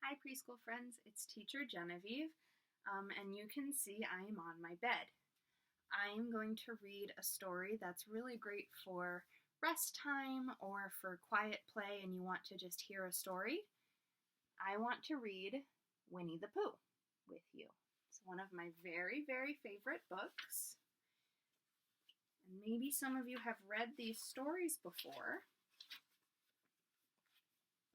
Hi preschool friends, it's teacher Genevieve, and you can see I am on my bed. I am going to read a story that's really great for rest time or for quiet play and you want to just hear a story. I want to read Winnie-the-Pooh with you. It's one of my very, very favorite books. And maybe some of you have read these stories before.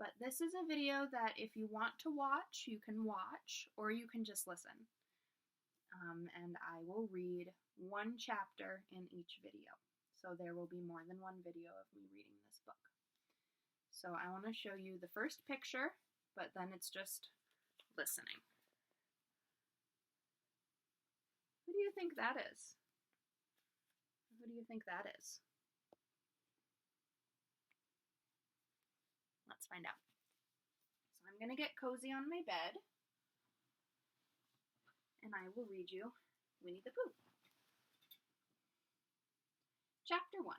But this is a video that if you want to watch, you can watch, or you can just listen. And I will read one chapter in each video. So there will be more than one video of me reading this book. So I want to show you the first picture, but then it's just listening. Who do you think that is? Who do you think that is? Let's find out. So I'm going to get cozy on my bed, and I will read you Winnie-the-Pooh. Chapter 1,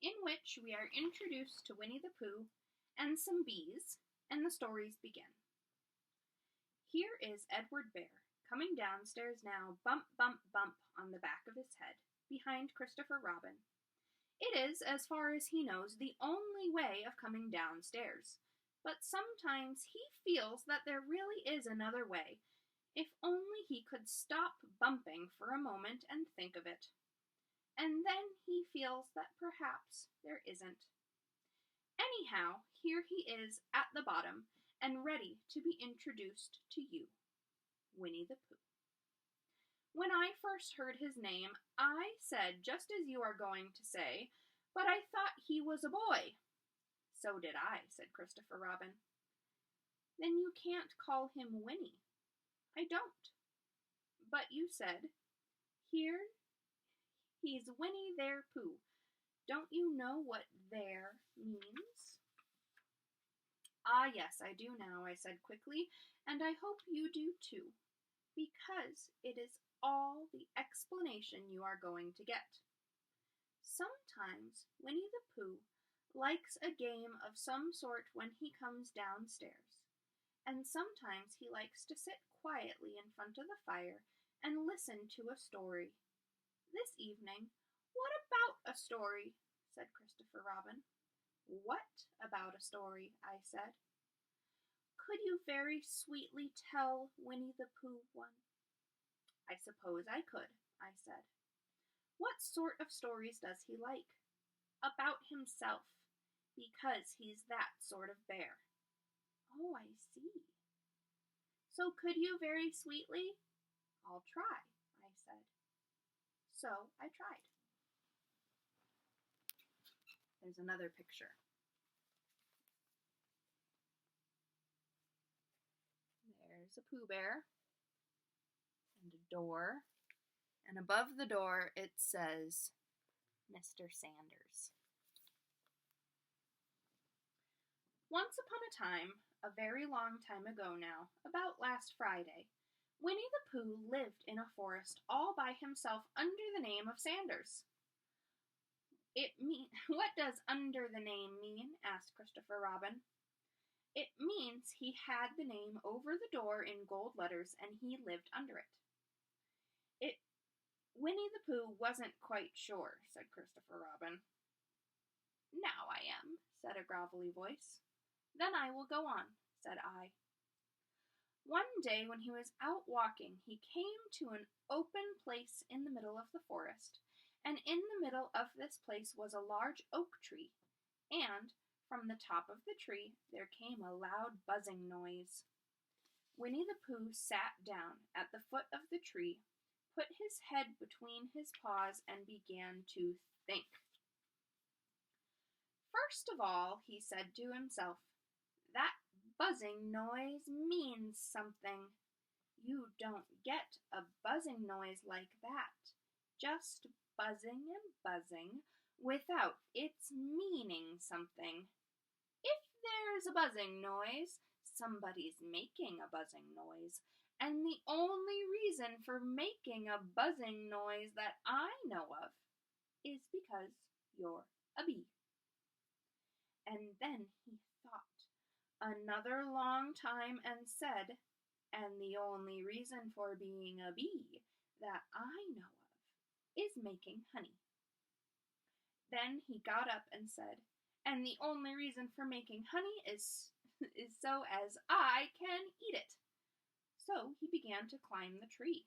in which we are introduced to Winnie-the-Pooh and some bees, and the stories begin. Here is Edward Bear, coming downstairs now, bump, bump, bump on the back of his head, behind Christopher Robin. It is, as far as he knows, the only way of coming downstairs, but sometimes he feels that there really is another way, if only he could stop bumping for a moment and think of it. And then he feels that perhaps there isn't. Anyhow, here he is at the bottom and ready to be introduced to you, Winnie-the-Pooh. When I first heard his name, I said just as you are going to say, but I thought he was a boy. So did I, said Christopher Robin. Then you can't call him Winnie. I don't. But you said, here, he's Winnie their Pooh. Don't you know what there means? Ah, yes, I do now, I said quickly, and I hope you do too, because it is all the explanation you are going to get. Sometimes Winnie-the-Pooh likes a game of some sort when he comes downstairs, and sometimes he likes to sit quietly in front of the fire and listen to a story. This evening, what about a story? Said Christopher Robin. What about a story? I said. Could you very sweetly tell Winnie-the-Pooh one? I suppose I could, I said. What sort of stories does he like? About himself, because he's that sort of bear. Oh, I see. So could you very sweetly? I'll try, I said. So I tried. There's another picture. There's a Pooh Bear and a door, and above the door it says Mr. Sanders. Once upon a time, a very long time ago now, about last Friday, Winnie-the-Pooh lived in a forest all by himself under the name of Sanders. What does under the name mean? Asked Christopher Robin. It means he had the name over the door in gold letters and he lived under it. Winnie-the-Pooh wasn't quite sure, said Christopher Robin. Now I am, said a grovelly voice. Then I will go on, said I. One day when he was out walking, he came to an open place in the middle of the forest, and in the middle of this place was a large oak tree, and from the top of the tree there came a loud buzzing noise. Winnie-the-Pooh sat down at the foot of the tree, put his head between his paws, and began to think. First of all, he said to himself, that buzzing noise means something. You don't get a buzzing noise like that, just buzzing and buzzing, without its meaning something. If there's a buzzing noise, somebody's making a buzzing noise, and the only reason for making a buzzing noise that I know of is because you're a bee. And then he thought another long time and said, "And the only reason for being a bee that I know of is making honey." Then he got up and said, "And the only reason for making honey is so as I can eat it." So he began to climb the tree.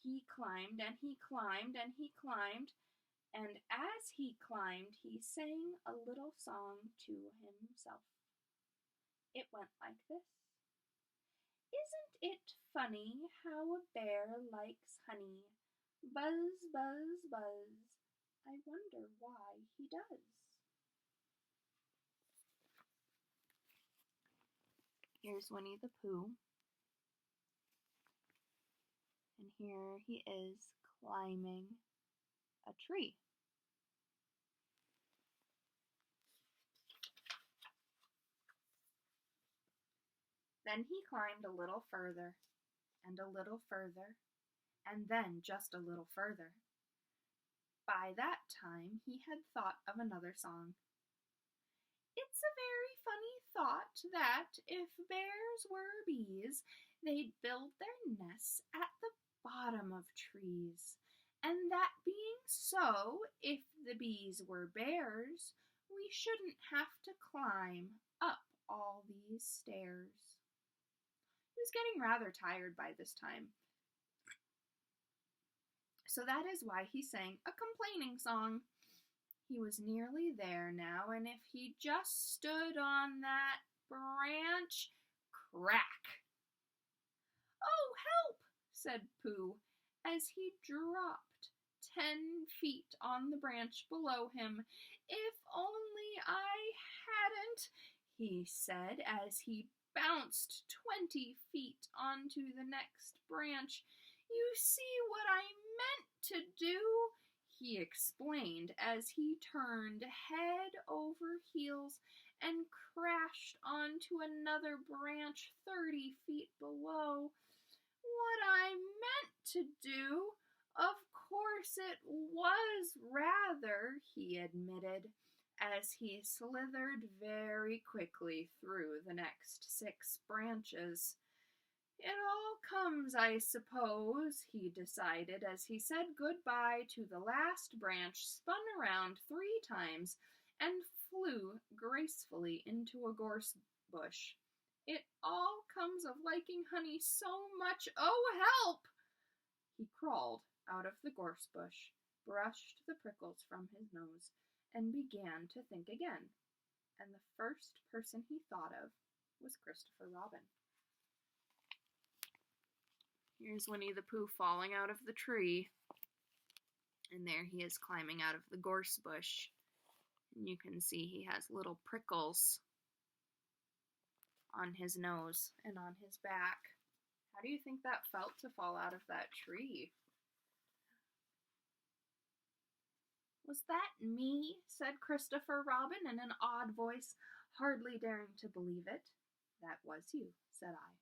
He climbed and he climbed and he climbed, and as he climbed, he sang a little song to himself. It went like this. "Isn't it funny how a bear likes honey? Buzz, buzz, buzz. I wonder why he does." Here's Winnie-the-Pooh. And here he is climbing a tree. Then he climbed a little further, and a little further, and then just a little further. By that time he had thought of another song. "It's a very funny thought that if bears were bees, they'd build their nests at the bottom of trees. And that being so, if the bees were bears, we shouldn't have to climb up all these stairs." He was getting rather tired by this time, so that is why he sang a complaining song. He was nearly there now, and if he just stood on that branch, crack! "Oh, help!" said Pooh, as he dropped 10 feet on the branch below him. "If only I hadn't," he said, as he bounced 20 feet onto the next branch. "You see what I meant to do," he explained, as he turned head over heels and crashed onto another branch 30 feet below. "What I meant to do? Of course it was rather," he admitted, as he slithered very quickly through the next 6 branches. "It all comes, I suppose," he decided, as he said goodbye to the last branch, spun around 3 times, and flew gracefully into a gorse bush. "It all comes of liking honey so much. Oh, help!" He crawled out of the gorse bush, brushed the prickles from his nose, and began to think again. And the first person he thought of was Christopher Robin. Here's Winnie-the-Pooh falling out of the tree, and there he is climbing out of the gorse bush. And you can see he has little prickles on his nose and on his back. How do you think that felt to fall out of that tree? "Was that me?" said Christopher Robin in an odd voice, hardly daring to believe it. "That was you," said I.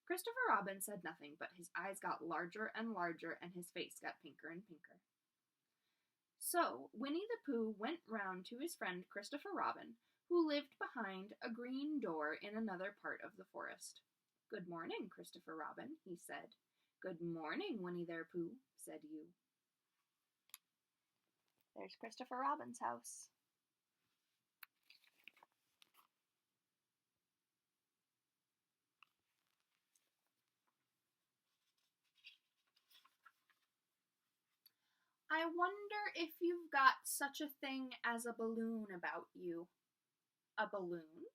Christopher Robin said nothing, but his eyes got larger and larger, and his face got pinker and pinker. So Winnie-the-Pooh went round to his friend Christopher Robin, who lived behind a green door in another part of the forest. "Good morning, Christopher Robin," he said. "Good morning, Winnie-the-Pooh," said you. There's Christopher Robin's house. I wonder if you've got such a thing as a balloon about you. A balloon?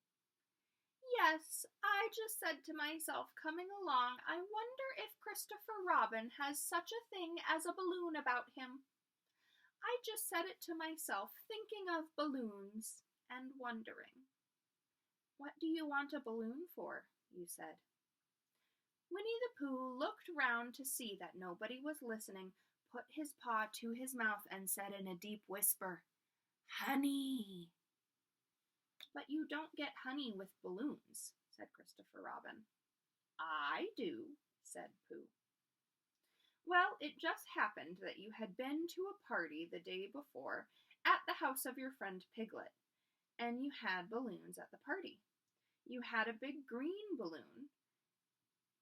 Yes, I just said to myself coming along, I wonder if Christopher Robin has such a thing as a balloon about him. I just said it to myself, thinking of balloons and wondering. What do you want a balloon for? You said. Winnie-the-Pooh looked round to see that nobody was listening, put his paw to his mouth, and said in a deep whisper, Honey! But you don't get honey with balloons, said Christopher Robin. I do, said Pooh. Well, it just happened that you had been to a party the day before at the house of your friend Piglet, and you had balloons at the party. You had a big green balloon,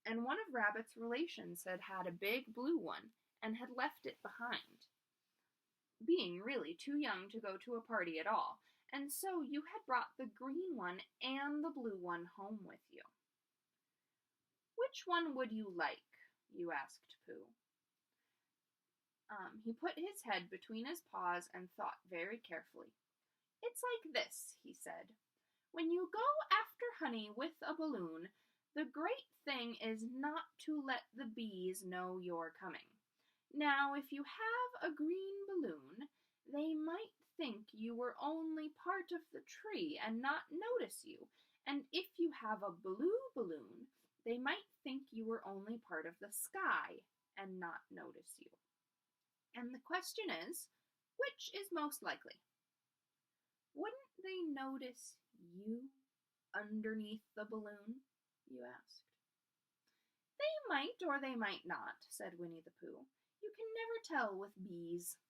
and one of Rabbit's relations had a big blue one and had left it behind, being really too young to go to a party at all, and so you had brought the green one and the blue one home with you. Which one would you like? You asked Pooh. He put his head between his paws and thought very carefully. It's like this, he said. When you go after honey with a balloon, the great thing is not to let the bees know you're coming. Now, if you have a green balloon, they might think you were only part of the tree and not notice you. And if you have a blue balloon, they might think you were only part of the sky and not notice you. And the question is, which is most likely? Wouldn't they notice you underneath the balloon? You asked. They might or they might not, said Winnie-the-Pooh. You can never tell with bees.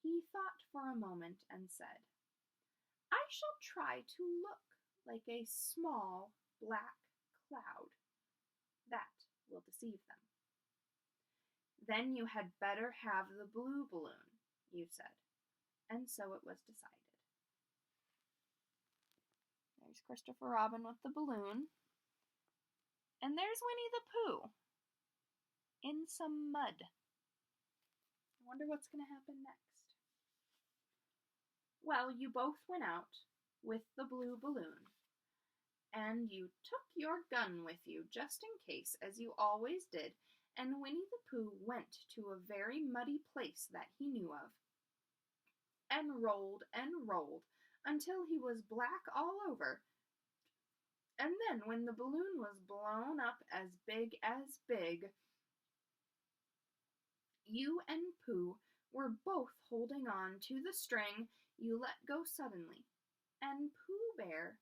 He thought for a moment and said, I shall try to look like a small black cloud. That will deceive them. Then you had better have the blue balloon, you said, and so it was decided. There's Christopher Robin with the balloon, and there's Winnie-the-Pooh in some mud. I wonder what's going to happen next. Well, you both went out with the blue balloon, and you took your gun with you just in case, as you always did, and Winnie-the-Pooh went to a very muddy place that he knew of, and rolled until he was black all over. And then when the balloon was blown up as big, you and Pooh were both holding on to the string you let go suddenly, and Pooh Bear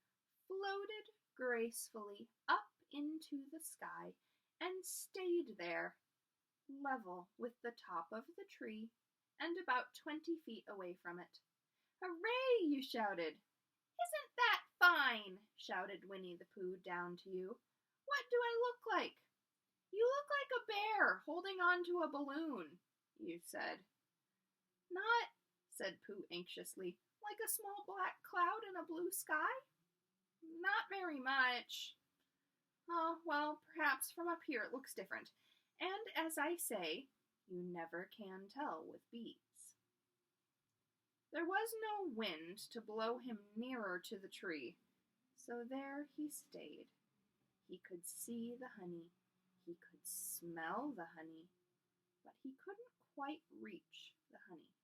floated gracefully up into the sky and stayed there, level with the top of the tree and about 20 feet away from it. Hooray! You shouted. Isn't that fine? Shouted Winnie-the-Pooh down to you. What do I look like? You look like a bear holding on to a balloon, you said. Not, said Pooh anxiously, like a small black cloud in a blue sky? Not very much. Oh, well, perhaps from up here it looks different. And as I say, you never can tell with bees. There was no wind to blow him nearer to the tree, so there he stayed. He could see the honey, he could smell the honey, but he couldn't quite reach the honey.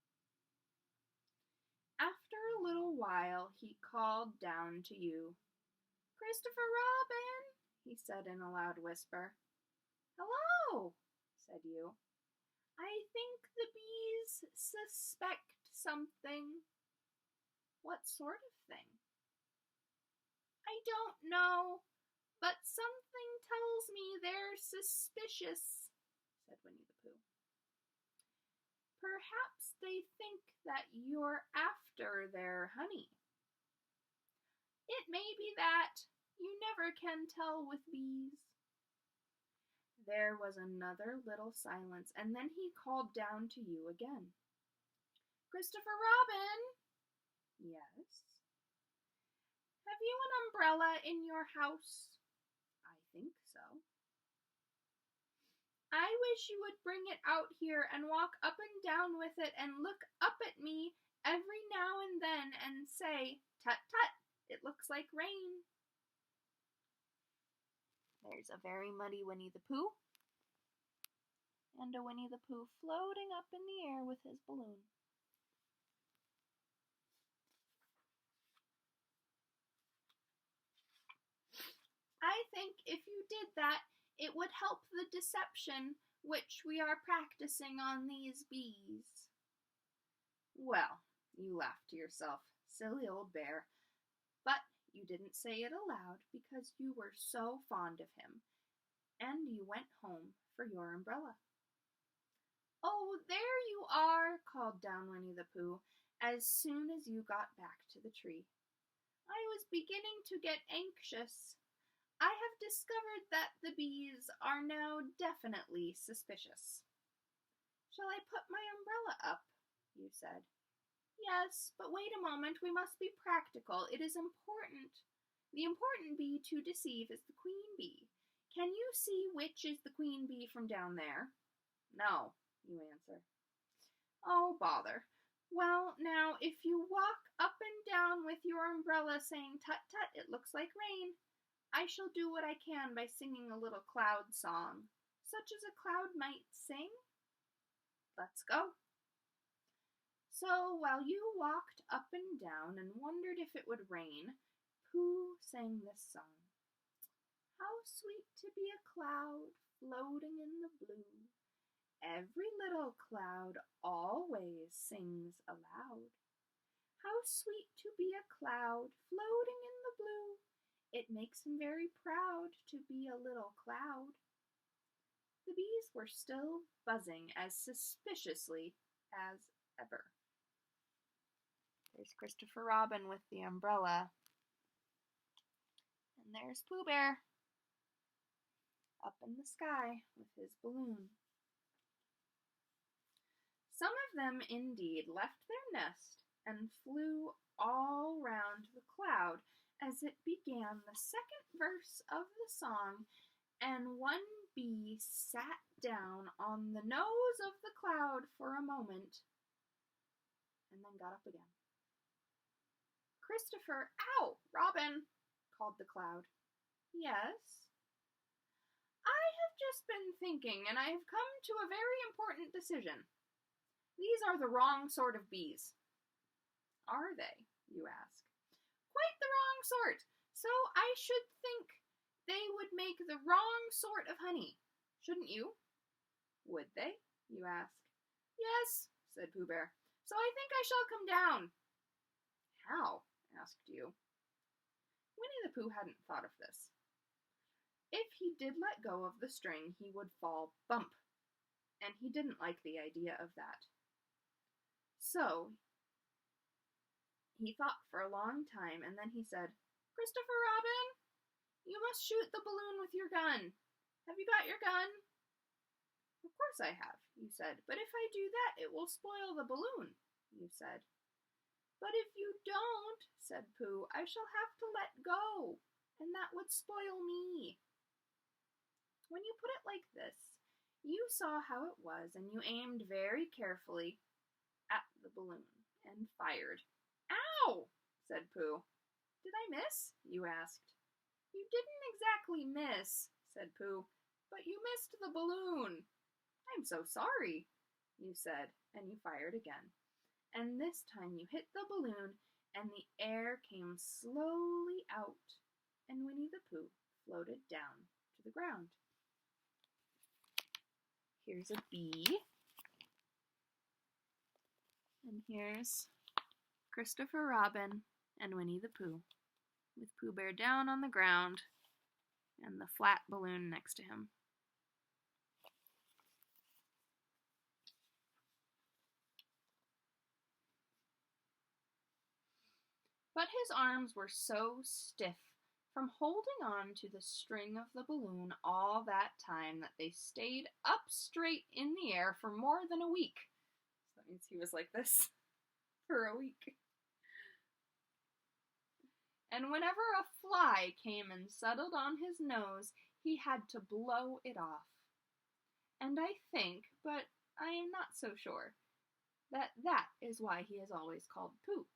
After a little while, he called down to you. Christopher Robin, he said in a loud whisper. Hello, said you. I think the bees suspect something. What sort of thing? I don't know, but something tells me they're suspicious, said Winnie-the-Pooh. Perhaps they think that you're after their honey. It may be that. You never can tell with bees. There was another little silence, and then he called down to you again. Christopher Robin? Yes? Have you an umbrella in your house? I think so. I wish you would bring it out here and walk up and down with it and look up at me every now and then and say, tut tut, it looks like rain. There's a very muddy Winnie-the-Pooh and a Winnie-the-Pooh floating up in the air with his balloon. I think if you did that, it would help the deception which we are practicing on these bees. Well, you laughed to yourself, silly old bear, but you didn't say it aloud because you were so fond of him, and you went home for your umbrella. Oh, there you are, called down Winnie-the-Pooh as soon as you got back to the tree. I was beginning to get anxious. I have discovered that the bees are now definitely suspicious. Shall I put my umbrella up? You said. Yes, but wait a moment, we must be practical. It is important. The important bee to deceive is the queen bee. Can you see which is the queen bee from down there? No, you answer. Oh, bother. Well, now, if you walk up and down with your umbrella saying, tut tut, it looks like rain, I shall do what I can by singing a little cloud song, such as a cloud might sing. Let's go. So while you walked up and down and wondered if it would rain, Pooh sang this song. How sweet to be a cloud floating in the blue. Every little cloud always sings aloud. How sweet to be a cloud floating in the blue. It makes him very proud to be a little cloud. The bees were still buzzing as suspiciously as ever. There's Christopher Robin with the umbrella. And there's Pooh Bear up in the sky with his balloon. Some of them indeed left their nest and flew all round the cloud as it began the second verse of the song, and one bee sat down on the nose of the cloud for a moment and then got up again. Christopher, ow, Robin, called the cloud. Yes? I have just been thinking, and I have come to a very important decision. These are the wrong sort of bees. Are they? You ask. Quite the wrong sort. So I should think they would make the wrong sort of honey, shouldn't you? Would they? You ask. Yes, said Pooh Bear. So I think I shall come down. How? Asked you. Winnie-the-Pooh hadn't thought of this. If he did let go of the string, he would fall bump, and he didn't like the idea of that. So he thought for a long time, and then he said, Christopher Robin, you must shoot the balloon with your gun. Have you got your gun? Of course I have, you said, but if I do that, it will spoil the balloon, you said. But if you don't, said Pooh, I shall have to let go, and that would spoil me. When you put it like this, you saw how it was, and you aimed very carefully at the balloon and fired. Ow, said Pooh. Did I miss? You asked. You didn't exactly miss, said Pooh, but you missed the balloon. I'm so sorry, you said, and you fired again. And this time you hit the balloon, and the air came slowly out, and Winnie-the-Pooh floated down to the ground. Here's a bee, and here's Christopher Robin and Winnie-the-Pooh, with Pooh Bear down on the ground and the flat balloon next to him. But his arms were so stiff from holding on to the string of the balloon all that time that they stayed up straight in the air for more than a week. So that means he was like this for a week. And whenever a fly came and settled on his nose, he had to blow it off. And I think, but I am not so sure, that is why he is always called Pooh.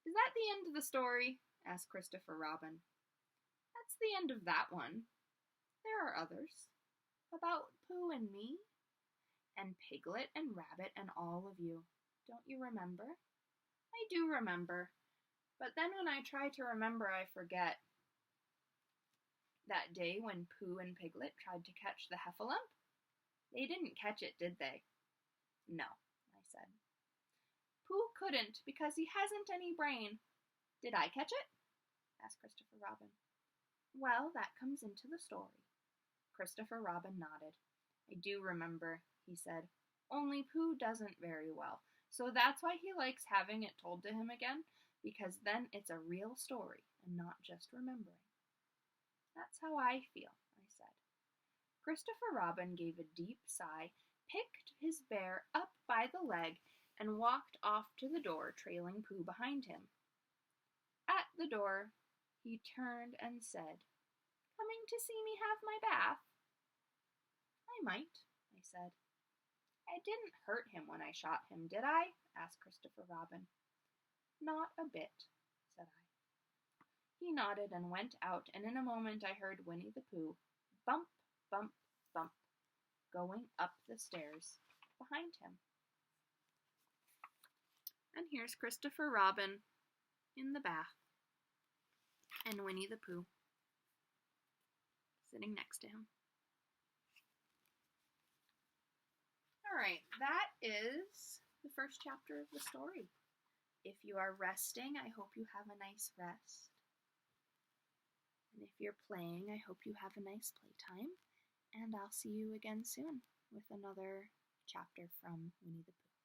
Is that the end of the story? Asked Christopher Robin. That's the end of that one. There are others. About Pooh and me, and Piglet and Rabbit and all of you. Don't you remember? I do remember. But then when I try to remember, I forget. That day when Pooh and Piglet tried to catch the heffalump? They didn't catch it, did they? No, I said. Pooh couldn't because he hasn't any brain. Did I catch it? Asked Christopher Robin. Well, that comes into the story. Christopher Robin nodded. I do remember, he said. Only Pooh doesn't very well, so that's why he likes having it told to him again, because then it's a real story and not just remembering. That's how I feel, I said. Christopher Robin gave a deep sigh, picked his bear up by the leg, and walked off to the door, trailing Pooh behind him. At the door, he turned and said, "Coming to see me have my bath?" "I might," I said. "I didn't hurt him when I shot him, did I?" asked Christopher Robin. "Not a bit," said I. He nodded and went out, and in a moment I heard Winnie-the-Pooh bump, bump, bump, going up the stairs behind him. And here's Christopher Robin in the bath, and Winnie-the-Pooh sitting next to him. All right, that is the first chapter of the story. If you are resting, I hope you have a nice rest. And if you're playing, I hope you have a nice playtime. And I'll see you again soon with another chapter from Winnie-the-Pooh.